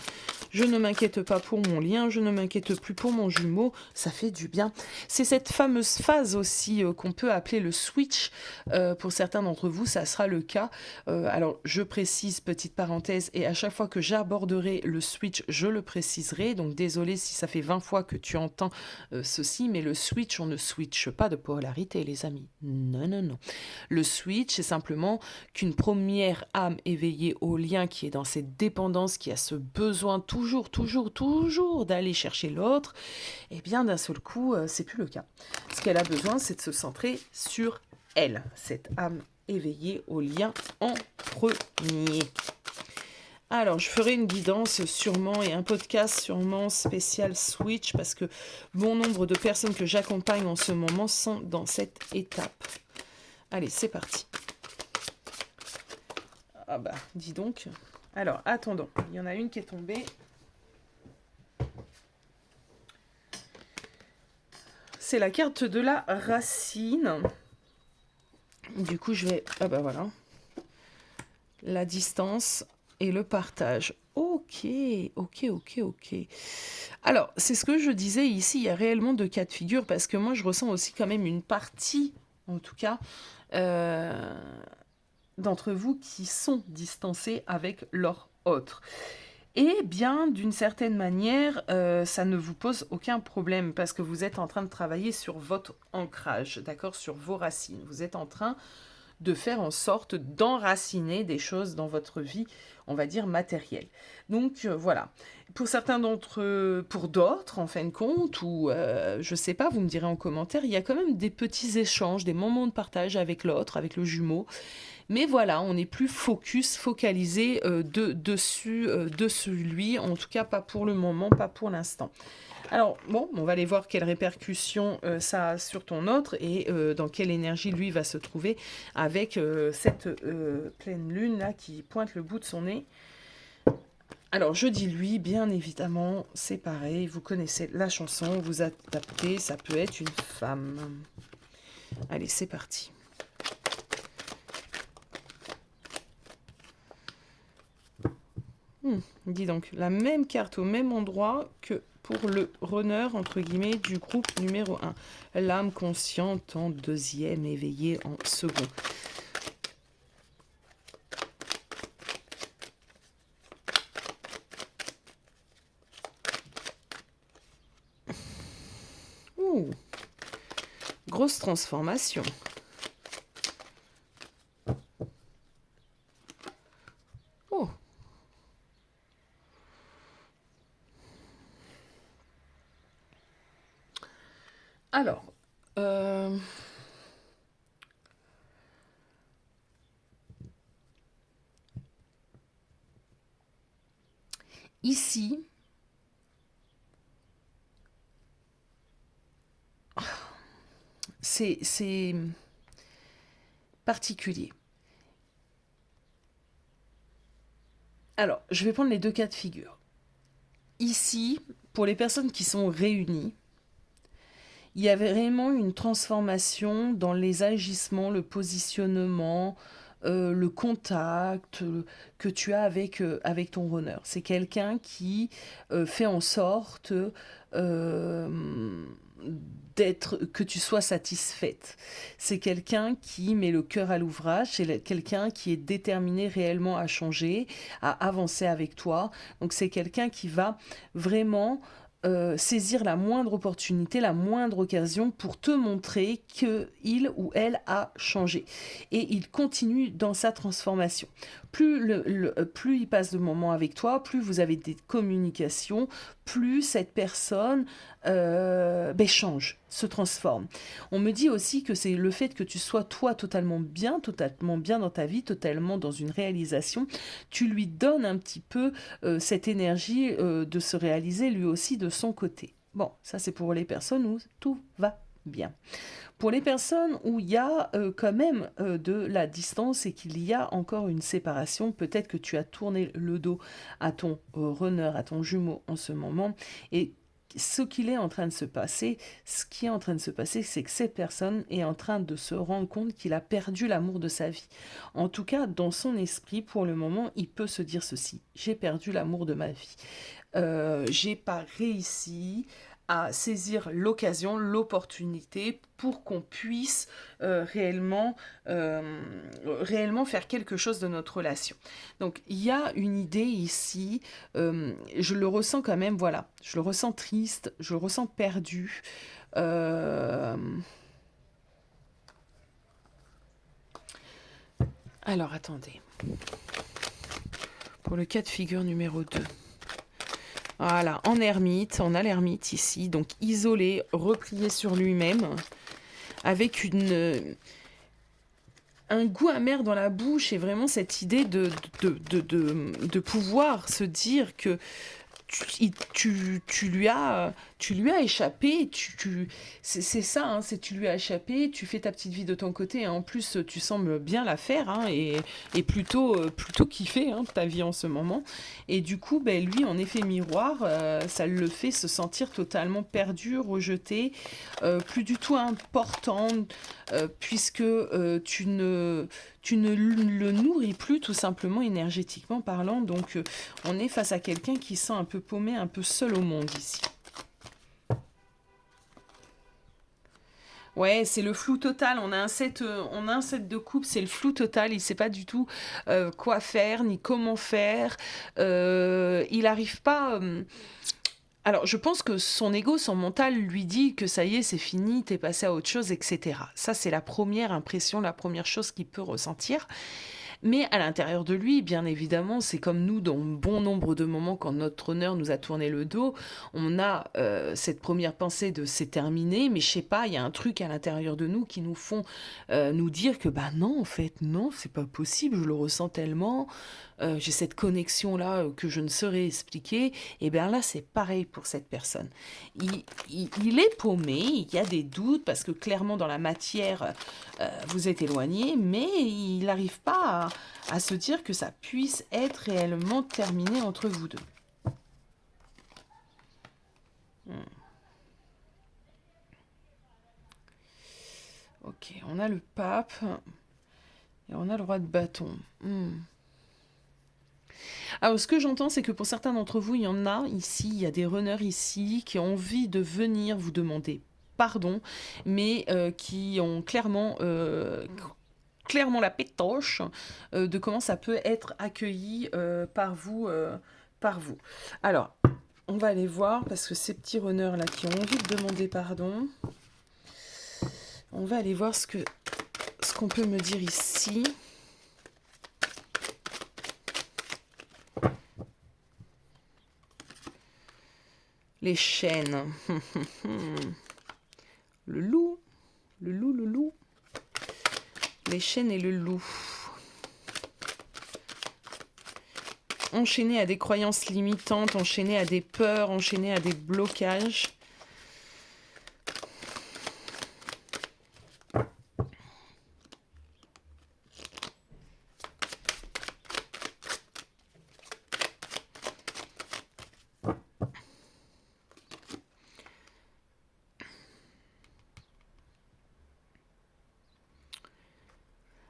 je ne m'inquiète pas pour mon lien, je ne m'inquiète plus pour mon jumeau, ça fait du bien. C'est cette fameuse phase aussi qu'on peut appeler le switch. Pour certains d'entre vous, ça sera le cas. Alors, je précise, petite parenthèse, et à chaque fois que j'aborderai le switch, je le préciserai. Donc, désolé si ça fait 20 fois que tu entends ceci, mais le switch, on ne switche pas de polarité, les amis. Non, non, non. Le switch, c'est simplement qu'une première âme éveillée au lien qui est dans cette dépendance, qui a ce besoin toujours, toujours, toujours d'aller chercher l'autre, et bien d'un seul coup, c'est plus le cas. Ce qu'elle a besoin, c'est de se centrer sur elle, cette âme éveillée au lien en premier. Alors, je ferai une guidance sûrement et un podcast sûrement spécial Switch parce que bon nombre de personnes que j'accompagne en ce moment sont dans cette étape. Allez, c'est parti. Ah bah, dis donc. Alors, attendons. Il y en a une qui est tombée. C'est la carte de la racine. Du coup, je vais... Ah bah voilà. La distance et le partage. Ok. Alors, c'est ce que je disais ici, il y a réellement deux cas de figure, parce que moi, je ressens aussi quand même une partie, en tout cas, d'entre vous qui sont distancés avec leur autre. Et bien, d'une certaine manière, ça ne vous pose aucun problème, parce que vous êtes en train de travailler sur votre ancrage, d'accord, sur vos racines. Vous êtes en train de faire en sorte d'enraciner des choses dans votre vie, on va dire matérielle. Donc voilà. Pour certains pour d'autres, en fin de compte, ou je sais pas, vous me direz en commentaire, il y a quand même des petits échanges, des moments de partage avec l'autre, avec le jumeau. Mais voilà, on n'est plus focalisé dessus lui, en tout cas pas pour le moment, pas pour l'instant. Alors, bon, on va aller voir quelles répercussions ça a sur ton autre et dans quelle énergie lui va se trouver avec cette pleine lune là qui pointe le bout de son nez. Alors, je dis lui, bien évidemment, c'est pareil, vous connaissez la chanson, vous adaptez, ça peut être une femme. Allez, c'est parti. Dis donc, la même carte au même endroit que pour le runner, entre guillemets, du groupe numéro 1. L'âme consciente en deuxième, éveillée en second. Ouh, grosse transformation. Oh. Alors, ici, c'est particulier. Alors, je vais prendre les deux cas de figure. Ici, pour les personnes qui sont réunies, il y avait vraiment une transformation dans les agissements, le positionnement, le contact que tu as avec ton runner. C'est quelqu'un qui fait en sorte que tu sois satisfaite. C'est quelqu'un qui met le cœur à l'ouvrage, c'est quelqu'un qui est déterminé réellement à changer, à avancer avec toi. Donc c'est quelqu'un qui va vraiment saisir la moindre opportunité, la moindre occasion pour te montrer qu'il ou elle a changé. Et il continue dans sa transformation. Plus il passe de moments avec toi, plus vous avez des communications, plus cette personne change, se transforme. On me dit aussi que c'est le fait que tu sois toi totalement bien dans ta vie, totalement dans une réalisation, tu lui donnes un petit peu cette énergie de se réaliser lui aussi de son côté. Bon, ça c'est pour les personnes où tout va bien. Pour les personnes où il y a quand même de la distance et qu'il y a encore une séparation, peut-être que tu as tourné le dos à ton runner, à ton jumeau en ce moment, et ce qu'il est en train de se passer, ce qui est en train de se passer, c'est que cette personne est en train de se rendre compte qu'il a perdu l'amour de sa vie. En tout cas, dans son esprit, pour le moment, il peut se dire ceci: j'ai perdu l'amour de ma vie. J'ai pas réussi à saisir l'occasion, l'opportunité pour qu'on puisse euh, réellement faire quelque chose de notre relation. Donc il y a une idée ici, je le ressens quand même, voilà, je le ressens triste, je le ressens perdu. Euh, alors attendez, pour le cas de figure numéro 2. Voilà, en ermite, on a l'ermite ici, donc isolé, replié sur lui-même, avec un goût amer dans la bouche et vraiment cette idée de pouvoir se dire que tu lui as échappé, c'est ça, hein, c'est tu lui as échappé, tu fais ta petite vie de ton côté, et en plus tu sembles bien la faire, hein, et plutôt kiffer, hein, ta vie en ce moment. Et du coup, ben, lui, en effet miroir, ça le fait se sentir totalement perdu, rejeté, plus du tout important, puisque tu ne le nourris plus tout simplement énergétiquement parlant. Donc on est face à quelqu'un qui se sent un peu paumé, un peu seul au monde ici. Ouais, c'est le flou total. On a un set de coupe, c'est le flou total. Il sait pas du tout quoi faire ni comment faire. Il n'arrive pas. Alors, je pense que son ego, son mental lui dit que ça y est, c'est fini, t'es passé à autre chose, etc. Ça, c'est la première impression, la première chose qu'il peut ressentir. Mais à l'intérieur de lui, bien évidemment, c'est comme nous, dans bon nombre de moments, quand notre honneur nous a tourné le dos, on a cette première pensée de c'est terminé, mais je sais pas, il y a un truc à l'intérieur de nous qui nous font nous dire que bah non, en fait, non, c'est pas possible, je le ressens tellement, j'ai cette connexion-là que je ne saurais expliquer. Et bien là, c'est pareil pour cette personne. Il est paumé, il y a des doutes, parce que clairement, dans la matière, vous êtes éloigné, mais il n'arrive pas à se dire que ça puisse être réellement terminé entre vous deux. Ok, on a le pape et on a le roi de bâton. Alors, ce que j'entends, c'est que pour certains d'entre vous, il y en a ici, il y a des runners ici qui ont envie de venir vous demander pardon, mais qui ont clairement la pétoche de comment ça peut être accueilli par vous, par vous. Alors, on va aller voir, parce que ces petits runners là qui ont envie de demander pardon, on va aller voir ce qu'on peut me dire ici. Les chaînes. Le loup. Le loup, le loup. Les chaînes et le loup. Enchaîné à des croyances limitantes, enchaîné à des peurs, enchaîné à des blocages.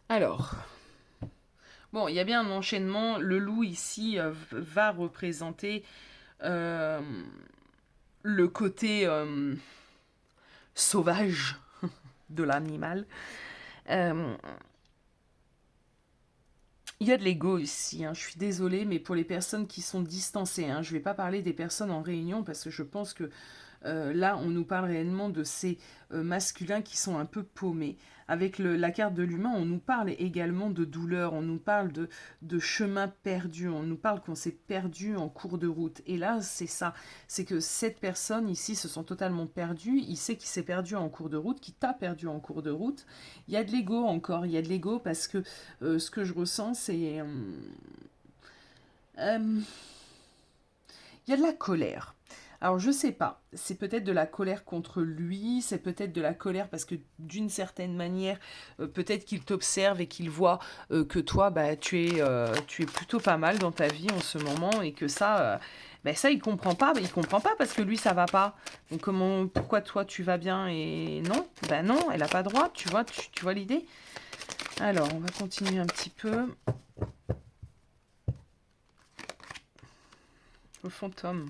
Alors, bon, il y a bien un enchaînement. Le loup ici va représenter euh, le côté sauvage de l'animal. Euh, Il y a de l'ego ici, hein. Je suis désolée, mais pour les personnes qui sont distancées, hein, je ne vais pas parler des personnes en réunion parce que je pense que là, on nous parle réellement de ces masculins qui sont un peu paumés. Avec la carte de l'humain, on nous parle également de douleur, on nous parle de chemin perdu, on nous parle qu'on s'est perdu en cours de route. Et là, c'est ça, c'est que cette personne ici se sent totalement perdue, il sait qu'il s'est perdu en cours de route, qu'il t'a perdu en cours de route. Il y a de l'ego encore, il y a de l'ego parce que ce que je ressens, c'est... il y a de la colère. Alors je sais pas, c'est peut-être de la colère contre lui, c'est peut-être de la colère parce que d'une certaine manière, peut-être qu'il t'observe et qu'il voit que toi, bah, tu es plutôt pas mal dans ta vie en ce moment et que ça, bah, ça il comprend pas parce que lui ça va pas. Donc pourquoi toi tu vas bien et non, bah non, elle a pas droit, tu vois, tu vois l'idée. Alors on va continuer un petit peu. Le fantôme.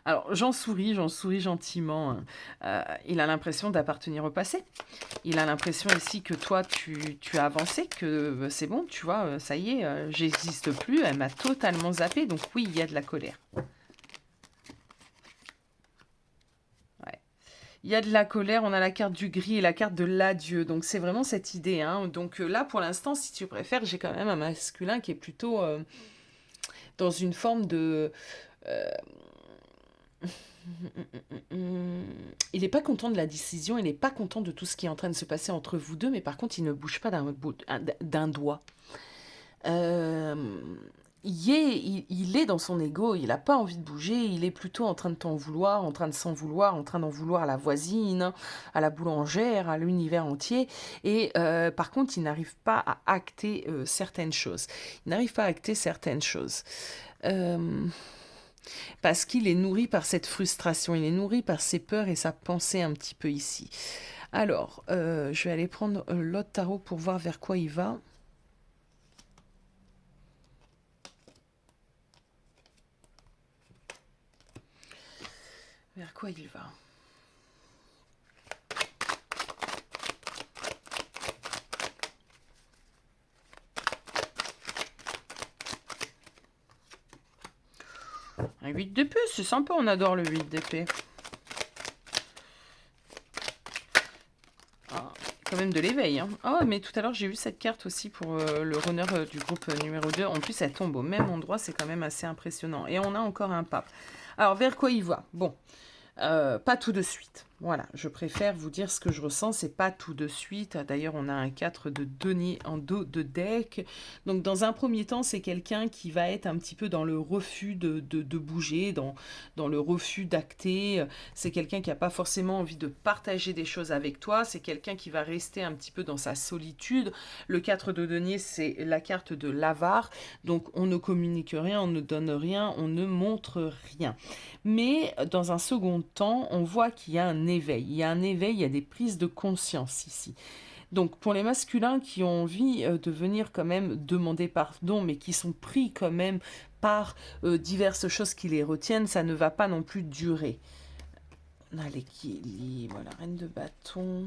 Alors, j'en souris gentiment, hein. Il a l'impression d'appartenir au passé. Il a l'impression ici que toi, tu as avancé, que c'est bon, tu vois, ça y est, j'existe plus, elle m'a totalement zappé, donc oui, il y a de la colère. Ouais. Il y a de la colère, on a la carte du gris et la carte de l'adieu, donc c'est vraiment cette idée, hein. Donc là, pour l'instant, si tu préfères, j'ai quand même un masculin qui est plutôt dans une forme de... euh, il n'est pas content de la décision, il n'est pas content de tout ce qui est en train de se passer entre vous deux, mais par contre, il ne bouge pas d'un doigt. Euh, il est dans son ego, il n'a pas envie de bouger, il est plutôt en train de t'en vouloir, en train de s'en vouloir, en train d'en vouloir à la voisine, à la boulangère, à l'univers entier. Et par contre, il n'arrive pas à acter certaines choses. Il n'arrive pas à acter certaines choses. Euh, Parce qu'il est nourri par cette frustration, il est nourri par ses peurs et sa pensée un petit peu ici. Alors, je vais aller prendre l'autre tarot pour voir vers quoi il va. Vers quoi il va? Un 8 d'épée, c'est sympa, on adore le 8 d'épée. Ah, quand même de l'éveil. Hein. Oh, mais tout à l'heure, j'ai vu cette carte aussi pour le runner du groupe numéro 2. En plus, elle tombe au même endroit, c'est quand même assez impressionnant. Et on a encore un pape. Alors, vers quoi il va? Bon, pas tout de suite. Voilà, je préfère vous dire ce que je ressens, c'est pas tout de suite. D'ailleurs, on a un 4 de denier en dos de deck. Donc, dans un premier temps, c'est quelqu'un qui va être un petit peu dans le refus de bouger, dans le refus d'acter. C'est quelqu'un qui n'a pas forcément envie de partager des choses avec toi. C'est quelqu'un qui va rester un petit peu dans sa solitude. Le 4 de denier, c'est la carte de l'avare. Donc, on ne communique rien, on ne donne rien, on ne montre rien. Mais dans un second temps, on voit qu'il y a un éveil. Il y a un éveil, il y a des prises de conscience ici. Donc pour les masculins qui ont envie de venir quand même demander pardon, mais qui sont pris quand même par diverses choses qui les retiennent, ça ne va pas non plus durer. On a l'équilibre, la reine de bâton.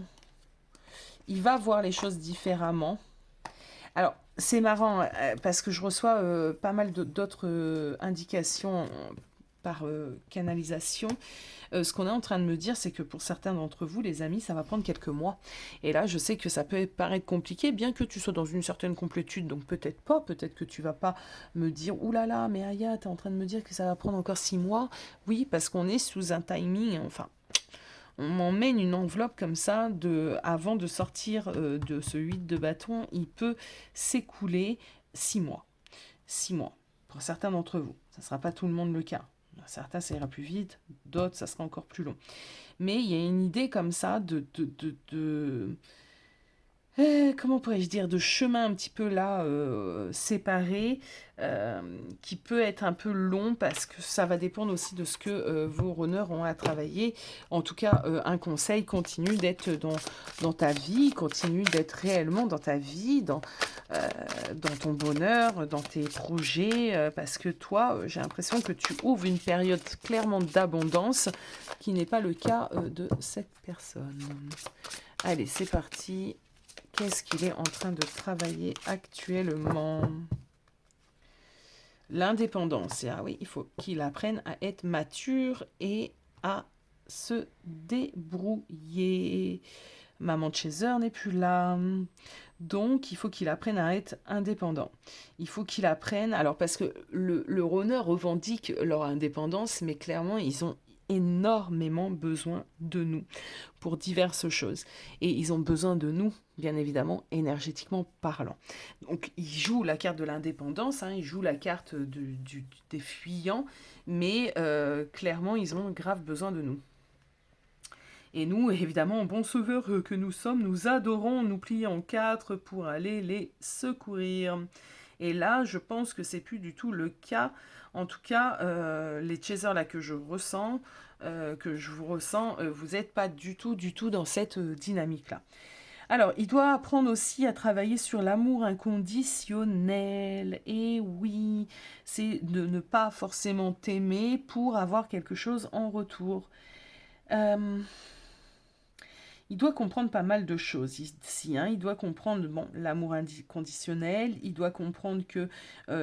Il va voir les choses différemment. Alors, c'est marrant parce que je reçois pas mal d'autres indications par canalisation. Ce qu'on est en train de me dire, c'est que pour certains d'entre vous, les amis, ça va prendre quelques mois. Et là, je sais que ça peut paraître compliqué, bien que tu sois dans une certaine complétude, donc peut-être pas, peut-être que tu vas pas me dire, ouh là là, mais Aya, t'es en train de me dire que ça va prendre encore 6 mois. Oui, parce qu'on est sous un timing, enfin, on m'emmène une enveloppe comme ça, avant de sortir de ce 8 de bâton, il peut s'écouler 6 mois. 6 mois, pour certains d'entre vous. Ça ne sera pas tout le monde le cas. Certains, ça ira plus vite, d'autres, ça sera encore plus long. Mais il y a une idée comme ça comment pourrais-je dire, de chemin un petit peu là, séparé, qui peut être un peu long parce que ça va dépendre aussi de ce que vos runners ont à travailler. En tout cas, un conseil, continue d'être dans ta vie, continue d'être réellement dans ta vie, dans ton bonheur, dans tes projets, parce que toi, j'ai l'impression que tu ouvres une période clairement d'abondance, qui n'est pas le cas de cette personne. Allez, c'est parti. Qu'est-ce qu'il est en train de travailler actuellement? L'indépendance. Ah oui, il faut qu'il apprenne à être mature et à se débrouiller. Maman Chaser n'est plus là. Donc, il faut qu'il apprenne à être indépendant. Il faut qu'il apprenne... Alors, parce que le runner revendique leur indépendance, mais clairement, ils ont énormément besoin de nous pour diverses choses. Et ils ont besoin de nous, bien évidemment, énergétiquement parlant. Donc, ils jouent la carte de l'indépendance, hein, ils jouent la carte des fuyants, mais clairement, ils ont grave besoin de nous. Et nous, évidemment, bons sauveurs que nous sommes, nous adorons nous plier en quatre pour aller les secourir. Et là, je pense que c'est plus du tout le cas. En tout cas, les chasers là que je ressens, que je vous ressens, vous n'êtes pas du tout dans cette dynamique-là. Alors, il doit apprendre aussi à travailler sur l'amour inconditionnel. Et oui, c'est de ne pas forcément t'aimer pour avoir quelque chose en retour. Il doit comprendre pas mal de choses ici. Hein. Il doit comprendre l'amour inconditionnel. Il doit comprendre que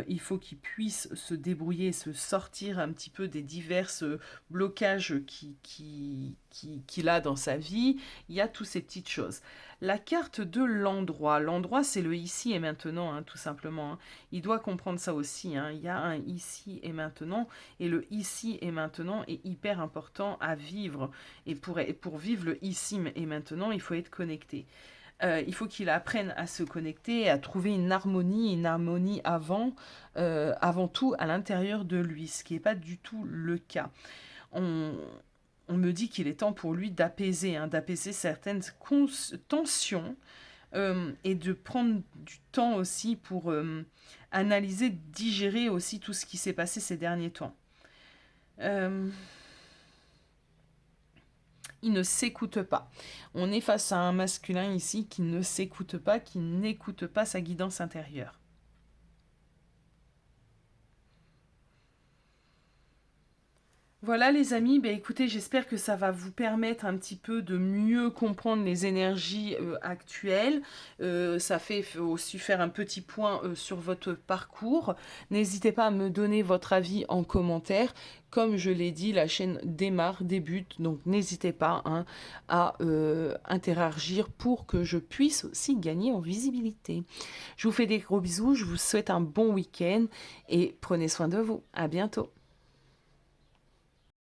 il faut qu'il puisse se débrouiller, se sortir un petit peu des divers blocages qu'il a dans sa vie. Il y a toutes ces petites choses. La carte de l'endroit. L'endroit, c'est le ici et maintenant, hein, tout simplement. Hein. Il doit comprendre ça aussi. Hein. Il y a un ici et maintenant. Et le ici et maintenant est hyper important à vivre. Et pour vivre le ici et maintenant, il faut être connecté. Il faut qu'il apprenne à se connecter, à trouver une harmonie avant tout à l'intérieur de lui, ce qui n'est pas du tout le cas. On me dit qu'il est temps pour lui d'apaiser certaines tensions et de prendre du temps aussi pour analyser, digérer aussi tout ce qui s'est passé ces derniers temps. Il ne s'écoute pas. On est face à un masculin ici qui ne s'écoute pas, qui n'écoute pas sa guidance intérieure. Voilà les amis, écoutez, j'espère que ça va vous permettre un petit peu de mieux comprendre les énergies actuelles. Ça fait aussi faire un petit point sur votre parcours. N'hésitez pas à me donner votre avis en commentaire. Comme je l'ai dit, la chaîne débute, donc n'hésitez pas à interagir pour que je puisse aussi gagner en visibilité. Je vous fais des gros bisous, je vous souhaite un bon week-end et prenez soin de vous. À bientôt.